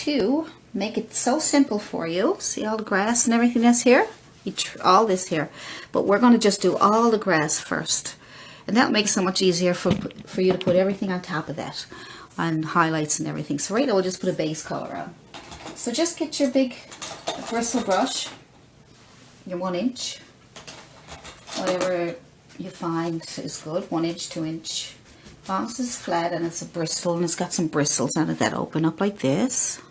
to make it so simple for you. See all the grass and everything that's here? All this here. But we're going to just do all the grass first. And that makes it so much easier for you to put everything on top of that. And highlights and everything. So right now we'll just put a base color on. So just get your big bristle brush. Your 1 inch. Whatever you find is good. 1 inch, 2 inch. As long as it's flat and it's a bristle and it's got some bristles on it that open up like this.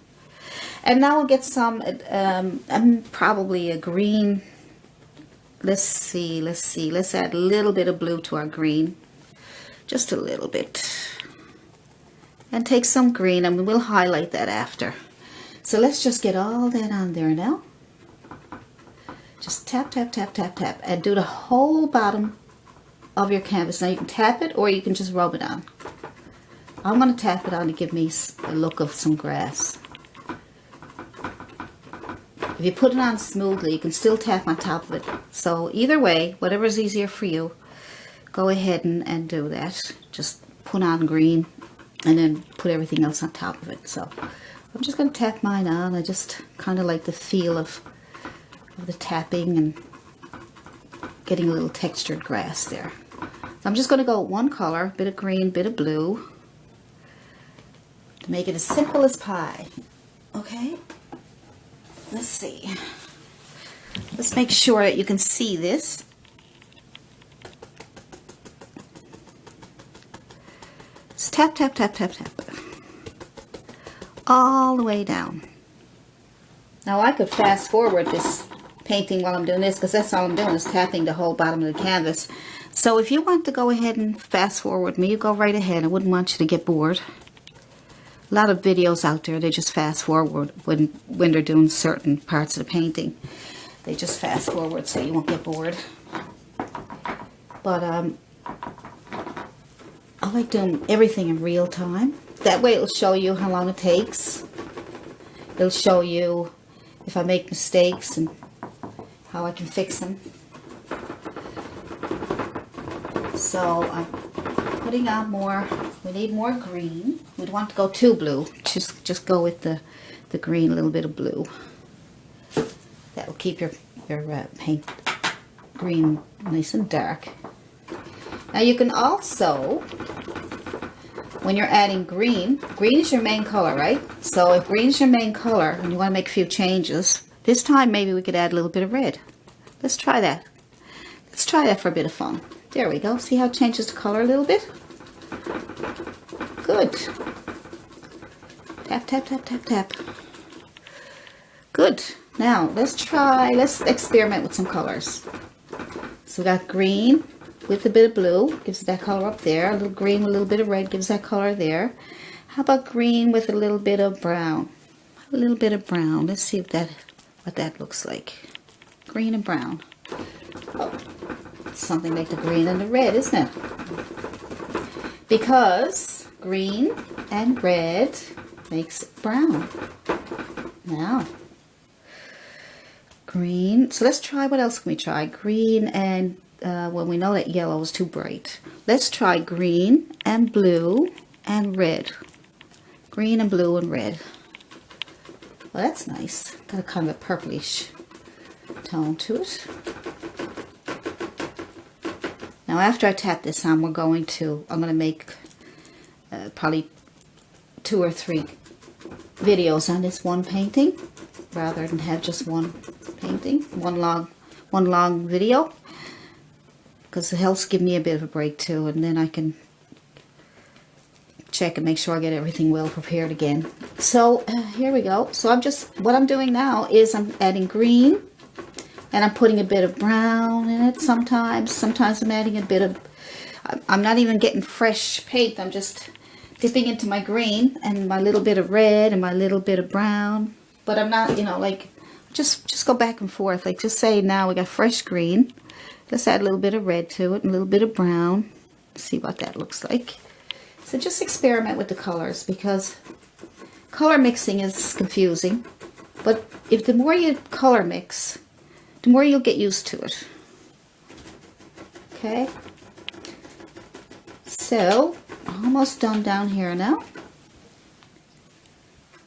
And now we'll get some, probably a green. Let's see. Let's add a little bit of blue to our green. Just a little bit. And take some green and we'll highlight that after. So let's just get all that on there now. Just tap, tap, tap, tap, tap. And do the whole bottom of your canvas. Now you can tap it or you can just rub it on. I'm going to tap it on to give me a look of some grass. If you put it on smoothly, you can still tap on top of it. So either way, whatever is easier for you, go ahead and do that. Just put on green and then put everything else on top of it. So I'm just going to tap mine on. I just kind of like the feel of the tapping and getting a little textured grass there. So I'm just going to go one color, bit of green, bit of blue, to make it as simple as pie. Okay? Let's see. Let's make sure that you can see this. Just tap, tap, tap, tap, tap. All the way down. Now I could fast forward this painting while I'm doing this because that's all I'm doing is tapping the whole bottom of the canvas. So if you want to go ahead and fast forward me, you go right ahead. I wouldn't want you to get bored. A lot of videos out there, they just fast forward when they're doing certain parts of the painting. They just fast forward so you won't get bored. But I like doing everything in real time. That way it'll show you how long it takes. It'll show you if I make mistakes and how I can fix them. So I'm putting on more. We need more green. We don't want to go too blue. Just go with the green, a little bit of blue. That will keep your paint green nice and dark. Now you can also, when you're adding green is your main color, right? So if green is your main color and you want to make a few changes, this time maybe we could add a little bit of red. Let's try that. Let's try that for a bit of fun. There we go. See how it changes the color a little bit? Good. Tap, tap, tap, tap, tap. Good. Now let's experiment with some colors. So we got green with a bit of blue, gives that color up there. A little green with a little bit of red gives that color there. How about green with a little bit of brown? A little bit of brown. Let's see what that looks like. Green and brown. Oh, something like the green and the red, isn't it? Because green and red makes brown. Now, green. So let's try, what else can we try? Green and, well, we know that yellow is too bright. Let's try green and blue and red. Green and blue and red. Well, that's nice. Got a kind of a purplish tone to it. Now after I tap this on, I'm going to make probably 2 or 3 videos on this one painting, rather than have just one painting, one long video, because it helps give me a bit of a break too, and then I can check and make sure I get everything well prepared again. So here we go. So what I'm doing now is I'm adding green. And I'm putting a bit of brown in it sometimes. Sometimes I'm adding a bit of, I'm not even getting fresh paint. I'm just dipping into my green and my little bit of red and my little bit of brown. But I'm not, like, just go back and forth. Like, just say now we got fresh green. Let's add a little bit of red to it and a little bit of brown. See what that looks like. So just experiment with the colors, because color mixing is confusing. But if the more you color mix, the more you'll get used to it. Okay, so almost done down here now.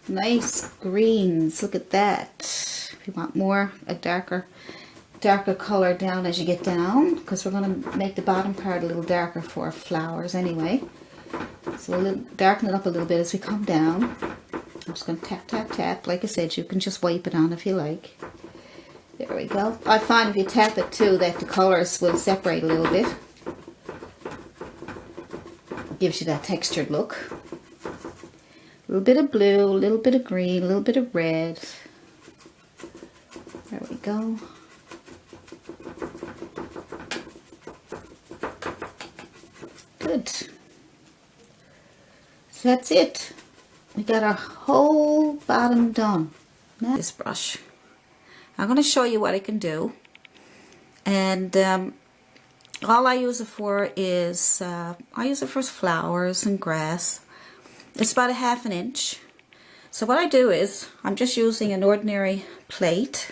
nice greens. Look at that. If you want more, a darker color down as you get down, because we're going to make the bottom part a little darker for flowers anyway. So we'll darken it up a little bit as we come down. I'm just going to tap, tap, tap. Like I said, you can just wipe it on if you like. There we go. I find if you tap it too that the colors will separate a little bit. Gives you that textured look. A little bit of blue, a little bit of green, a little bit of red. There we go. Good. So that's it. We got our whole bottom done. Now this brush. I'm going to show you what I can do. And all I use it for is, I use it for flowers and grass. It's about 1/2 inch. So what I do is, I'm just using an ordinary plate.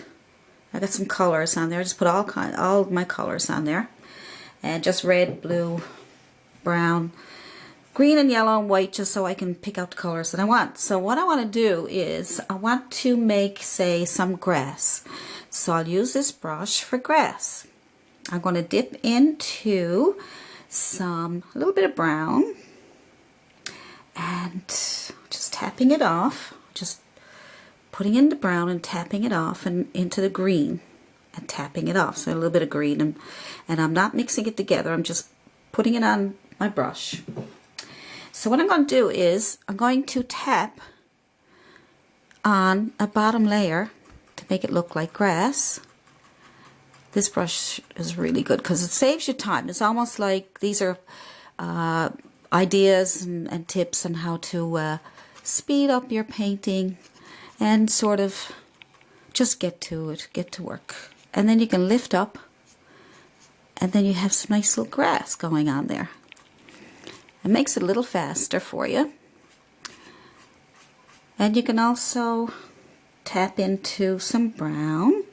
I got some colors on there. I just put all my colors on there. And just red, blue, brown, green and yellow and white, just so I can pick out the colors that I want. So what I want to do is, I want to make, say, some grass. So I'll use this brush for grass. I'm going to dip into a little bit of brown and just tapping it off, just putting in the brown and tapping it off and into the green and tapping it off. So a little bit of green, and I'm not mixing it together, I'm just putting it on my brush. So what I'm going to do is I'm going to tap on a bottom layer to make it look like grass. This brush is really good because it saves you time. It's almost like these are ideas and tips on how to speed up your painting and sort of just get to it, get to work. And then you can lift up and then you have some nice little grass going on there. It makes it a little faster for you. And you can also tap into some brown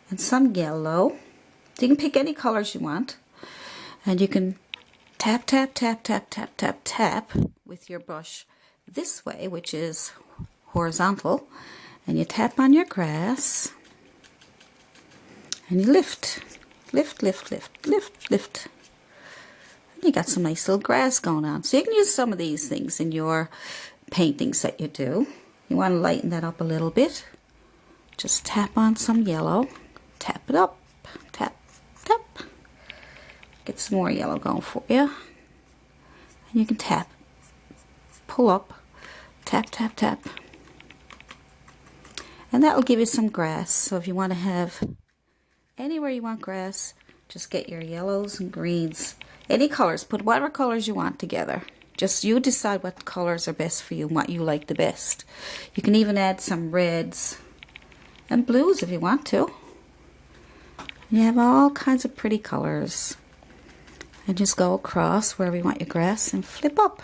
and some yellow. You can pick any colors you want. And you can tap, tap, tap, tap, tap, tap, tap with your brush this way, which is horizontal. And you tap on your grass. And you lift, lift, lift, lift, lift, lift. And you got some nice little grass going on. So you can use some of these things in your paintings that you do. You want to lighten that up a little bit. Just tap on some yellow. Tap it up. Tap, tap. Get some more yellow going for you. And you can tap. Pull up. Tap, tap, tap. And that will give you some grass. So if you want to have anywhere you want grass, just get your yellows and greens. Any colors. Put whatever colors you want together. Just you decide what colors are best for you and what you like the best. You can even add some reds and blues if you want to. You have all kinds of pretty colors. And just go across wherever you want your grass and flip up.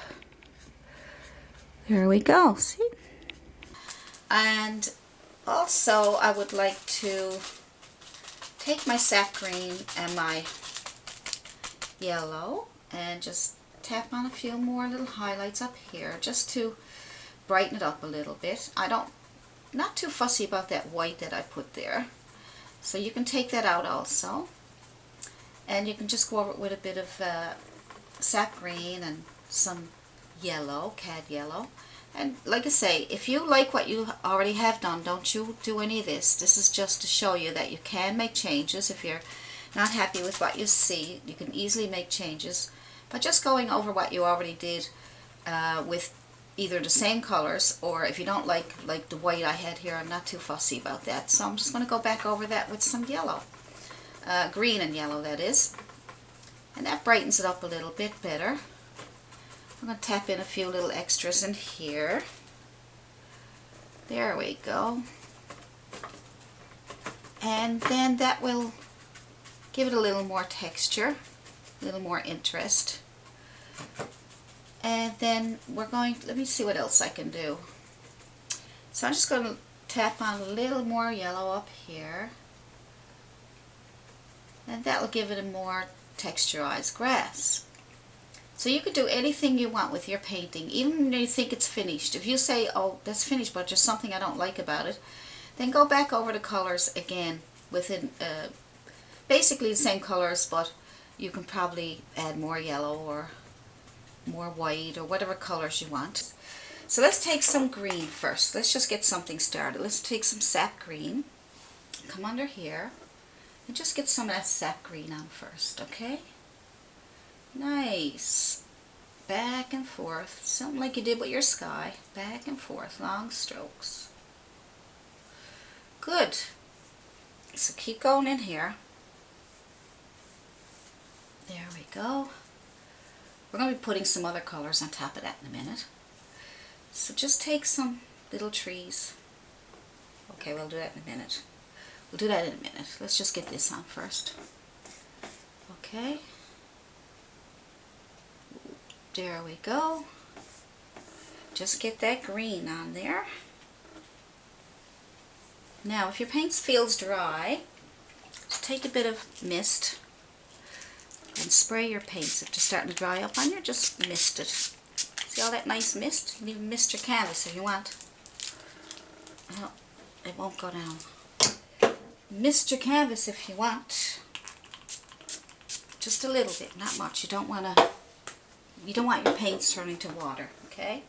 There we go. See? And also I would like to take my sap green and my yellow and just tap on a few more little highlights up here just to brighten it up a little bit. Not too fussy about that white that I put there. So you can take that out also. And you can just go over it with a bit of sap green and some yellow, cad yellow. And like I say, if you like what you already have done, don't you do any of this. This is just to show you that you can make changes. If you're not happy with what you see, you can easily make changes by just going over what you already did with either the same colors, or if you don't like the white I had here, I'm not too fussy about that. So I'm just going to go back over that with some yellow. Green and yellow, that is. And that brightens it up a little bit better. I'm going to tap in a few little extras in here. There we go. And then that will give it a little more texture, a little more interest. And then we're going, let me see what else I can do. So I'm just going to tap on a little more yellow up here. And that will give it a more texturized grass. So you could do anything you want with your painting, even when you think it's finished. If you say, oh, that's finished, but there's something I don't like about it, then go back over the colors again within basically the same colors, but you can probably add more yellow or more white or whatever colors you want. So let's take some green first. Let's just get something started. Let's take some sap green, come under here, and just get some of that sap green on first, okay? Nice. Back and forth, something like you did with your sky. Back and forth, long strokes. Good. So keep going in here. There we go. We're going to be putting some other colors on top of that in a minute. So just take some little trees. Okay, we'll do that in a minute. We'll do that in a minute. Let's just get this on first. Okay. There we go. Just get that green on there. Now, if your paint feels dry, just take a bit of mist and spray your paints. If they're starting to dry up on you, just mist it. See all that nice mist? You can even mist your canvas if you want. Oh, it won't go down. Mist your canvas if you want. Just a little bit, not much. You don't want your paints turning to water, okay?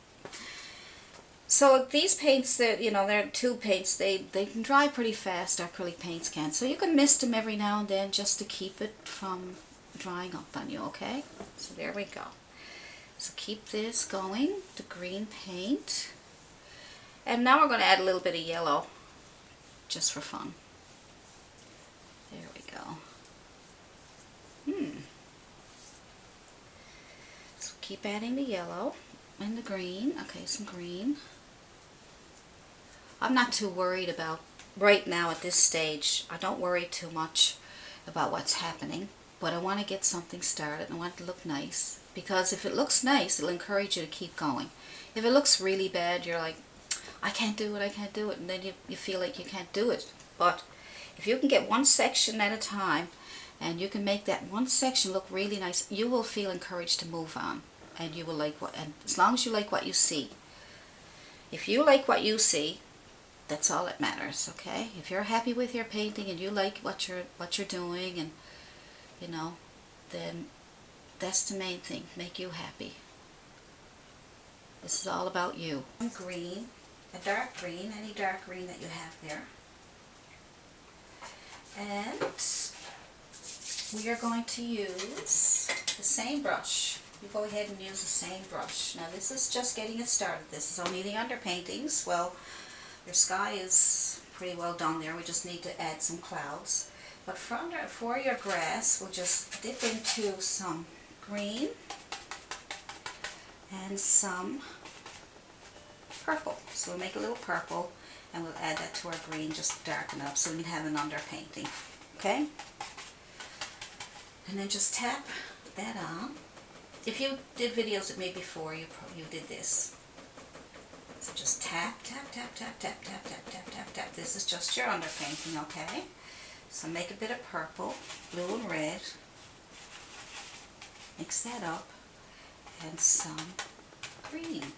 So these paints, they're tube paints, they can dry pretty fast, acrylic paints can. So you can mist them every now and then just to keep it from drying up on you, okay? So there we go. So keep this going, the green paint. And now we're going to add a little bit of yellow, just for fun. There we go. So keep adding the yellow and the green. Okay, some green. I'm not too worried about, right now at this stage, I don't worry too much about what's happening, but I want to get something started. I want it to look nice, because if it looks nice, it'll encourage you to keep going. If it looks really bad, you're like, I can't do it, and then you feel like you can't do it. But if you can get one section at a time, and you can make that one section look really nice, you will feel encouraged to move on, and you will like and as long as you like what you see. If you like what you see, that's all that matters, okay? If you're happy with your painting and you like what you're doing, and then that's the main thing. Make you happy. This is all about you. Green, a dark green, any dark green that you have there. And we are going to use the same brush. You go ahead and use the same brush. Now this is just getting it started. This is only the underpaintings. Well, your sky is pretty well done there. We just need to add some clouds. But for your grass, we'll just dip into some green and some purple. So we'll make a little purple and we'll add that to our green, just darken up so we can have an underpainting. Okay? And then just tap that on. If you did videos with me before, you did this. So just tap, tap, tap, tap, tap, tap, tap, tap, tap, tap. This is just your underpainting, okay? So make a bit of purple, blue and red. Mix that up. And some green.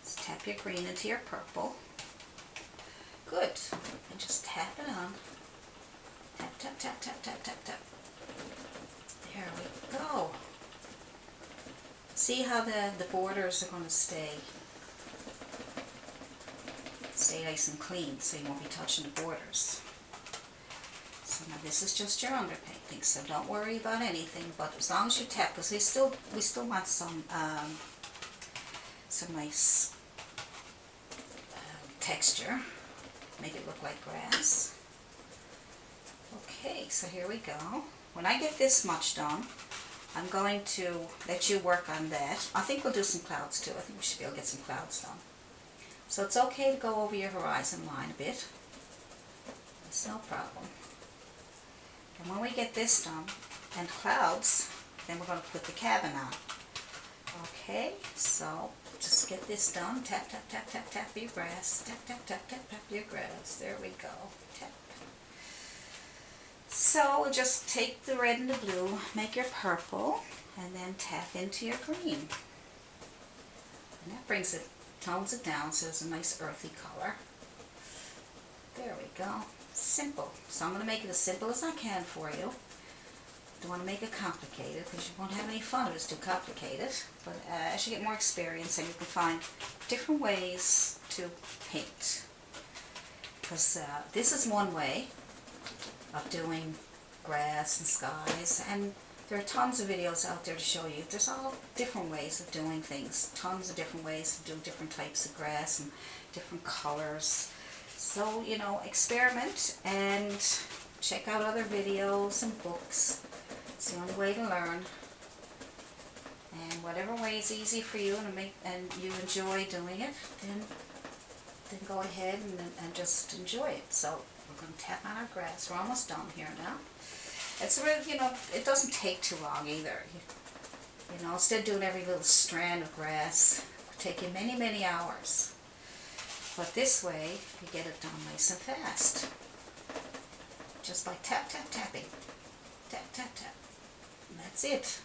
Just tap your green into your purple. Good. And just tap it on. Tap, tap, tap, tap, tap, tap, tap. There we go. See how the borders are going to stay nice and clean, so you won't be touching the borders. So now this is just your underpainting, so don't worry about anything, but as long as you tap, because we still want some nice texture, make it look like grass. Okay, so here we go. When I get this much done, I'm going to let you work on that. I think we'll do some clouds too. I think we should be able to get some clouds done. So it's okay to go over your horizon line a bit. It's no problem. And when we get this done, and clouds, then we're going to put the cabin on. Okay, so just get this done. Tap, tap, tap, tap, tap your grass. Tap, tap, tap, tap, tap your grass. There we go. Tap. So we'll just take the red and the blue, make your purple, and then tap into your green. And that brings it, tones it down so it's a nice earthy color. There we go. Simple. So I'm going to make it as simple as I can for you. Don't want to make it complicated because you won't have any fun if it's too complicated. But as you get more experience, and you can find different ways to paint. Because this is one way of doing grass and skies, and there are tons of videos out there to show you. There's all different ways of doing things. Tons of different ways to do different types of grass and different colors. So, you know, experiment and check out other videos and books. It's the only way to learn. And whatever way is easy for you and you enjoy doing it, then go ahead and just enjoy it. So we're going to tap on our grass. We're almost done here now. It's really, you know, it doesn't take too long either. You know, instead of doing every little strand of grass, it will take you many, many hours. But this way, you get it done nice and fast. Just by tap, tap, tapping. Tap, tap, tap. And that's it.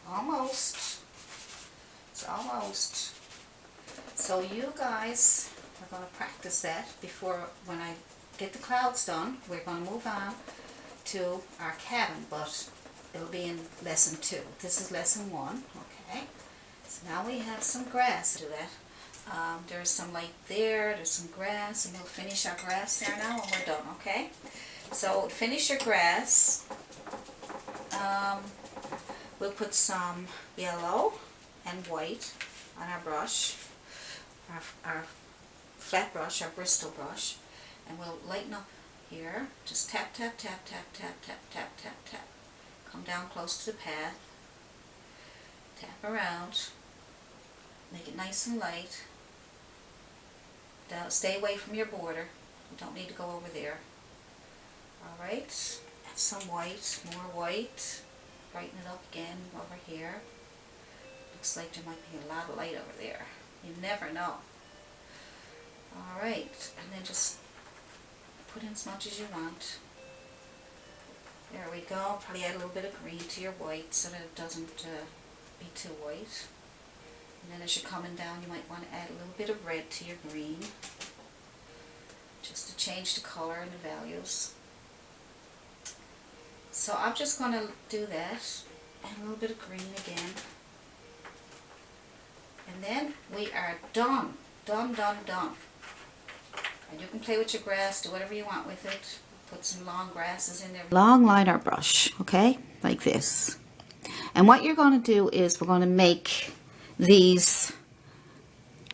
Almost. It's almost. So you guys are going to practice that before, when I get the clouds done, we're going to move on to our cabin, but it'll be in lesson 2. This is lesson 1, okay? So now we have some grass to do that. There's some light there, there's some grass, and we'll finish our grass there now when we're done, okay? So finish your grass. We'll put some yellow and white on our brush, our flat brush, our Bristol brush, and we'll lighten up here. Just tap, tap, tap, tap, tap, tap, tap, tap, tap. Come down close to the path. Tap around. Make it nice and light. Stay away from your border. You don't need to go over there. Alright. Add some white, more white. Brighten it up again over here. Looks like there might be a lot of light over there. You never know. Alright. And then just put in as much as you want. There we go. Probably add a little bit of green to your white so that it doesn't be too white. And then as you're coming down, you might want to add a little bit of red to your green, just to change the color and the values. So I'm just going to do that, and a little bit of green again. And then we are done. Done, done, done. And you can play with your grass, do whatever you want with it. Put some long grasses in there. Long liner brush, okay? Like this. And what you're going to do is we're going to make these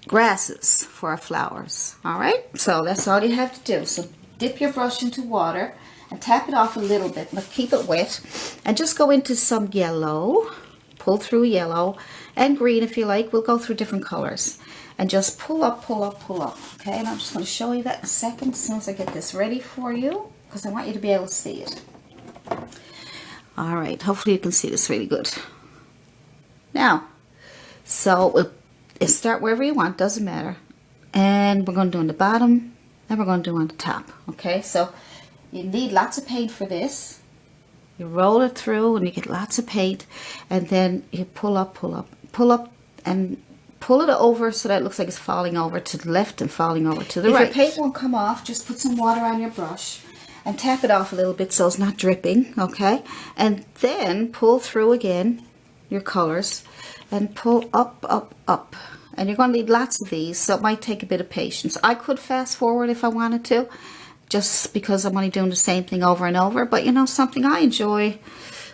grasses for our flowers. Alright? So that's all you have to do. So dip your brush into water and tap it off a little bit, but keep it wet. And just go into some yellow. Pull through yellow and green if you like. We'll go through different colors. And just pull up, pull up, pull up. Okay? And I'm just going to show you that in a second as soon as I get this ready for you, because I want you to be able to see it. Alright, hopefully you can see this really good. Now, so we'll start wherever you want, doesn't matter. And we're going to do on the bottom, and we're going to do on the top. Okay, so you need lots of paint for this. You roll it through and you get lots of paint, and then you pull up, and pull it over so that it looks like it's falling over to the left and falling over to the right. If your paint won't come off, just put some water on your brush and tap it off a little bit so it's not dripping, okay? And then pull through again your colors and pull up, up, up. And you're going to need lots of these, so it might take a bit of patience. I could fast forward if I wanted to, just because I'm only doing the same thing over and over. But you know something, I enjoy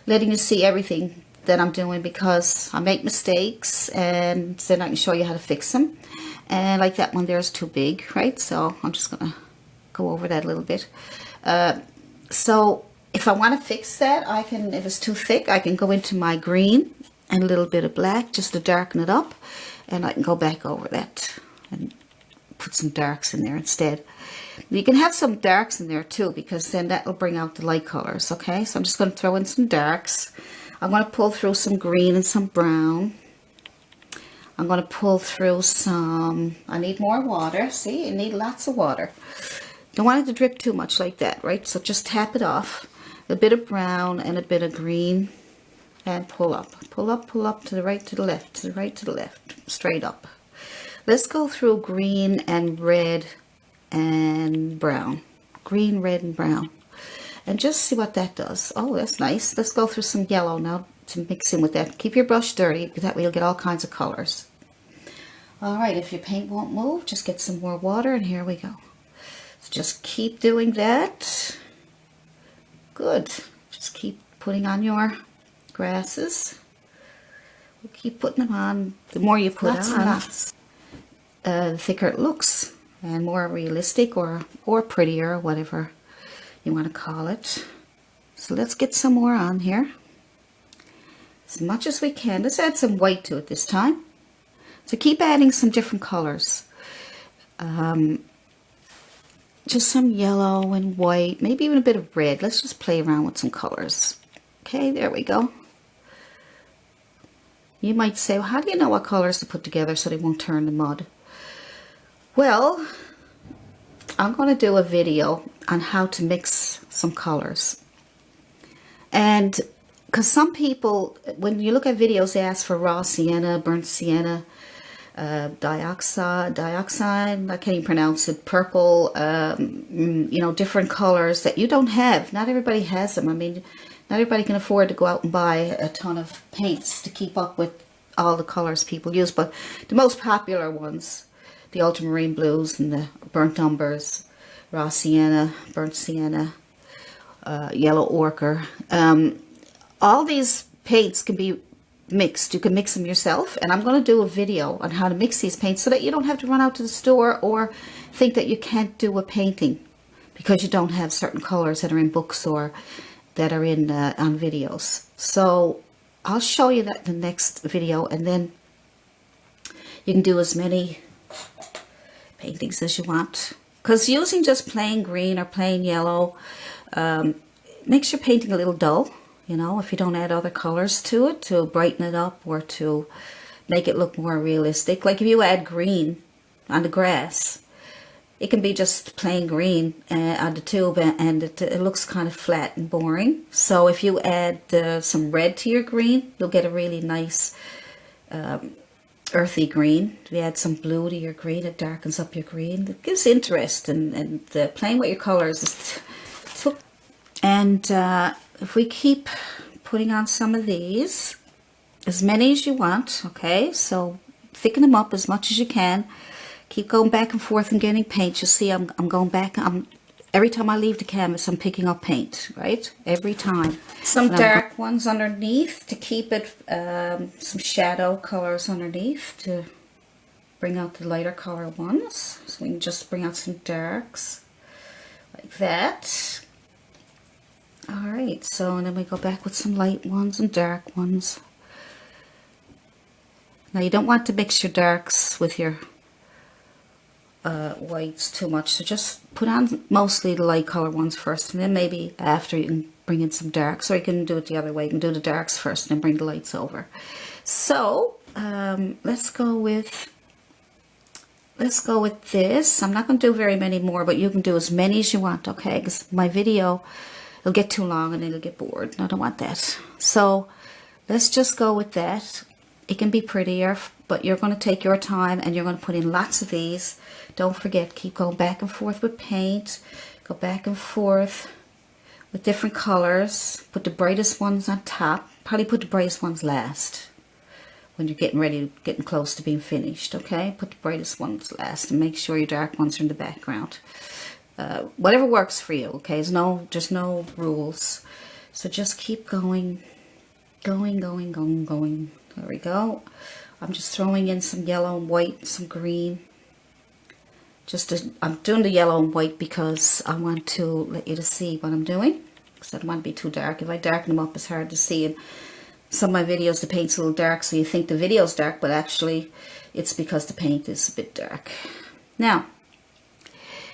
letting you see everything that I'm doing, because I make mistakes and then I can show you how to fix them. And like that one there is too big, right? So I'm just going to go over that a little bit. So if I want to fix that, I can, if it's too thick, I can go into my green and a little bit of black just to darken it up, and I can go back over that and put some darks in there instead. You can have some darks in there too, because then that will bring out the light colors. Okay, so I'm just going to throw in some darks. I'm going to pull through some green and some brown. I'm going to pull through some, I need more water. See, you need lots of water. Don't want it to drip too much like that, right? So just tap it off. A bit of brown and a bit of green. and pull up, pull up, pull up, to the right, to the left, to the right, to the left, straight up. Let's go through green and red and brown. Green, red, and brown. And just see what that does. Oh, that's nice. Let's go through some yellow now to mix in with that. Keep your brush dirty, because that way you'll get all kinds of colors. All right, if your paint won't move, just get some more water, and here we go. So just keep doing that. Good. Just keep putting on your grasses. We'll keep putting them on. The more you put on, the thicker it looks, and more realistic or prettier, whatever you want to call it. So let's get some more on here. As much as we can. Let's add some white to it this time. So keep adding some different colors. Just some yellow and white, maybe even a bit of red. Let's just play around with some colors. Okay, there we go. You might say, well, how do you know what colors to put together so they won't turn to mud? Well, I'm going to do a video on how to mix some colors. And because some people, when you look at videos, they ask for raw sienna, burnt sienna, dioxide, I can't even pronounce it, purple, you know, different colors that you don't have. Not everybody has them. I mean, not everybody can afford to go out and buy a ton of paints to keep up with all the colors people use, but the most popular ones, the ultramarine blues and the burnt umbers, raw sienna, burnt sienna, yellow ochre, all these paints can be mixed. You can mix them yourself, and I'm going to do a video on how to mix these paints so that you don't have to run out to the store or think that you can't do a painting because you don't have certain colors that are in books or that are in on videos. So I'll show you that in the next video, and then you can do as many paintings as you want, because using just plain green or plain yellow makes your painting a little dull. You know, if you don't add other colors to it to brighten it up or to make it look more realistic. Like if you add green on the grass, it can be just plain green on the tube, and it looks kind of flat and boring. So if you add some red to your green, you'll get a really nice earthy green. If you add some blue to your green, it darkens up your green. It gives interest, and playing with your colors. And if we keep putting on some of these, as many as you want, okay? So thicken them up as much as you can. Keep going back and forth and getting paint. You see, I'm going back. Every time I leave the canvas, I'm picking up paint, right? Every time. Some dark ones underneath to keep it, some shadow colors underneath to bring out the lighter color ones. So we can just bring out some darks like that. Alright, so and then we go back with some light ones and dark ones. Now you don't want to mix your darks with your whites too much, so just put on mostly the light color ones first, and then maybe after you can bring in some darks, or you can do it the other way. You can do the darks first and then bring the lights over. So let's go with this. I'm not going to do very many more, but you can do as many as you want, okay? Because my video, it'll get too long and it'll get bored, and I don't want that. So let's just go with that. It can be prettier, but you're going to take your time and you're going to put in lots of these. Don't forget, keep going back and forth with paint. Go back and forth with different colors. Put the brightest ones on top. Probably put the brightest ones last when you're getting close to being finished, okay? Put the brightest ones last, and make sure your dark ones are in the background. Whatever works for you, okay? There's no rules. So just keep going. There we go. I'm just throwing in some yellow and white, some green. I'm doing the yellow and white because I want to let you to see what I'm doing, because I don't want to be too dark. If I darken them up, it's hard to see. And some of my videos, the paint's a little dark, so you think the video's dark, but actually it's because the paint is a bit dark. Now,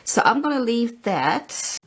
so I'm going to leave that.